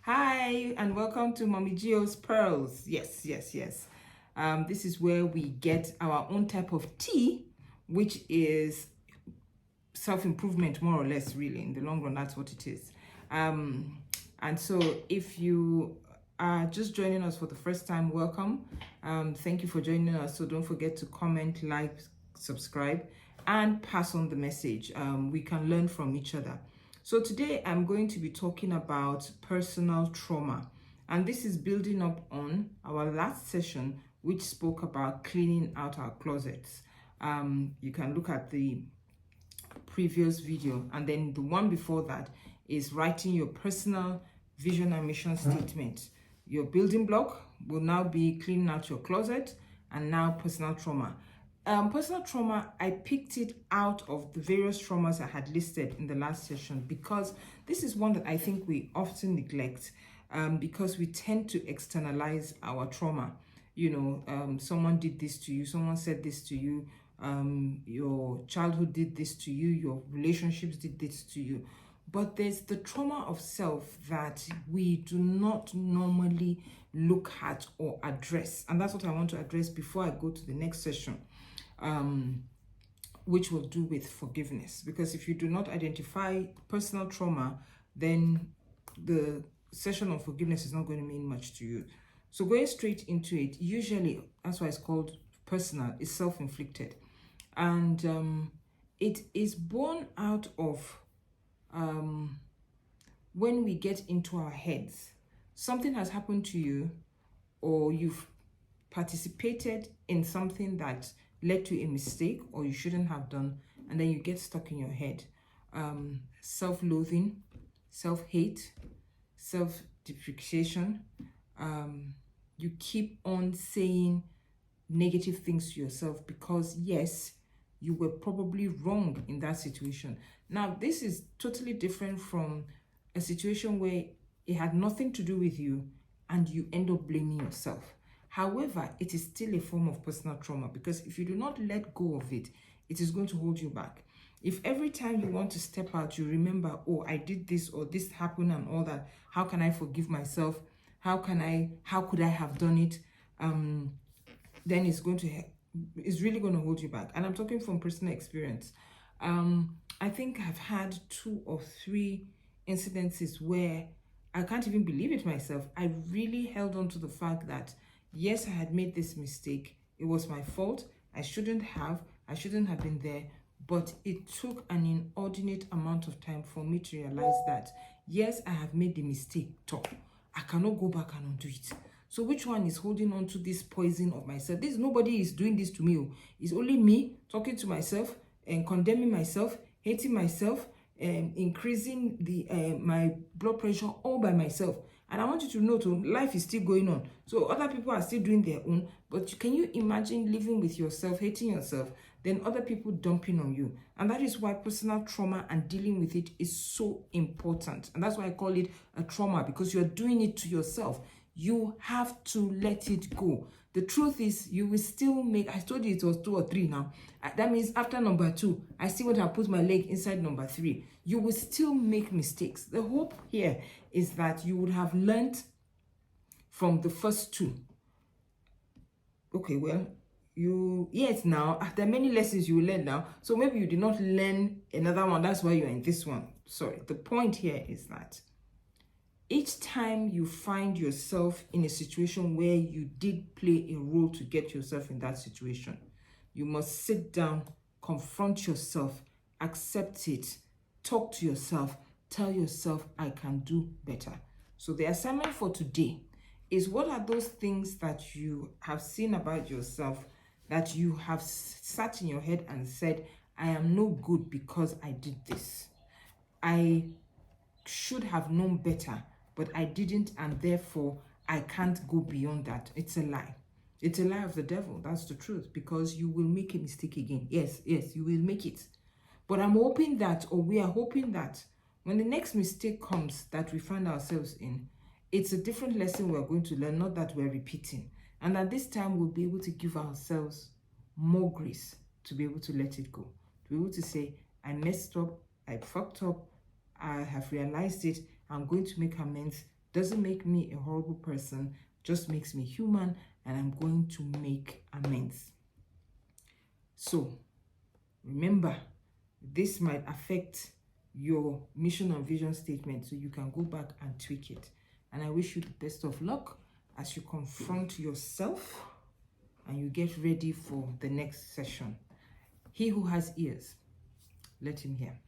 Hi, and welcome to Mommy Gio's Pearls. Yes. This is where we get our own type of tea, which is self-improvement, more or less, really. In the long run, that's what it is. And so if you are just joining us for the first time, welcome. Thank you for joining us. So don't forget to comment, like, subscribe, and pass on the message. We can learn from each other. So today I'm going to be talking about personal trauma. And this is building up on our last session, which spoke about cleaning out our closets. You can look at the previous video, and then the one before that is writing your personal vision and mission statement. Your building block will now be cleaning out your closet, and now personal trauma. Personal trauma, I picked it out of the various traumas I had listed in the last session because this is one that I think we often neglect because we tend to externalize our trauma. Someone did this to you, someone said this to you, your childhood did this to you, your relationships did this to you. But there's the trauma of self that we do not normally look at or address. And that's what I want to address before I go to the next session, which will do with forgiveness. Because if you do not identify personal trauma, then the session on forgiveness is not going to mean much to you. So going straight into it, usually, that's why it's called personal, is self-inflicted. And it is born out of when we get into our heads. Something has happened to you, or you've participated in something that led to a mistake or you shouldn't have done, and then you get stuck in your head. Self-loathing, self-hate, self-depreciation. You keep on saying negative things to yourself because, yes, you were probably wrong in that situation. Now, this is totally different from a situation where it had nothing to do with you and you end up blaming yourself. However, it is still a form of personal trauma because if you do not let go of it, it is going to hold you back. If every time you want to step out, you remember, oh, I did this or this happened and all that, how can I forgive myself? How could I have done it? Then it's really going to hold you back. And I'm talking from personal experience. I think I've had 2 or 3 incidences where I can't even believe it myself. I really held on to the fact that, yes, I had made this mistake. It was my fault. I shouldn't have been there. But it took an inordinate amount of time for me to realize that, yes, I have made the mistake. I cannot go back and undo it. So which one is holding on to this poison of myself? Nobody is doing this to me. It's only me talking to myself and condemning myself, hating myself, increasing my blood pressure all by myself. And I want you to know life is still going on. So other people are still doing their own. But can you imagine living with yourself, hating yourself, then other people dumping on you? And that is why personal trauma and dealing with it is so important. And that's why I call it a trauma, because you're doing it to yourself. You have to let it go. The truth is, you will still make, I told you it was 2 or 3 now. That means after number 2, I still want to put my leg inside number 3. You will still make mistakes. The hope here is that you would have learned from the first 2. Okay, well, now, there are many lessons you will learn now. So maybe you did not learn another one. That's why you're in this one. Sorry. The point here is that each time you find yourself in a situation where you did play a role to get yourself in that situation, you must sit down, confront yourself, accept it, talk to yourself, tell yourself, I can do better. So the assignment for today is, what are those things that you have seen about yourself that you have sat in your head and said, I am no good because I did this. I should have known better, but I didn't, and therefore I can't go beyond that. It's a lie. It's a lie of the devil. That's the truth, because you will make a mistake again. Yes, you will make it. But I'm hoping that, or we are hoping that, when the next mistake comes that we find ourselves in, it's a different lesson we're going to learn, not that we're repeating. And at this time, we'll be able to give ourselves more grace to be able to let it go. To be able to say, I messed up, I fucked up, I have realized it, I'm going to make amends. doesn't make me a horrible person, just makes me human, and I'm going to make amends. So remember, this might affect your mission and vision statement, so you can go back and tweak it. And I wish you the best of luck as you confront yourself and you get ready for the next session. He who has ears, let him hear.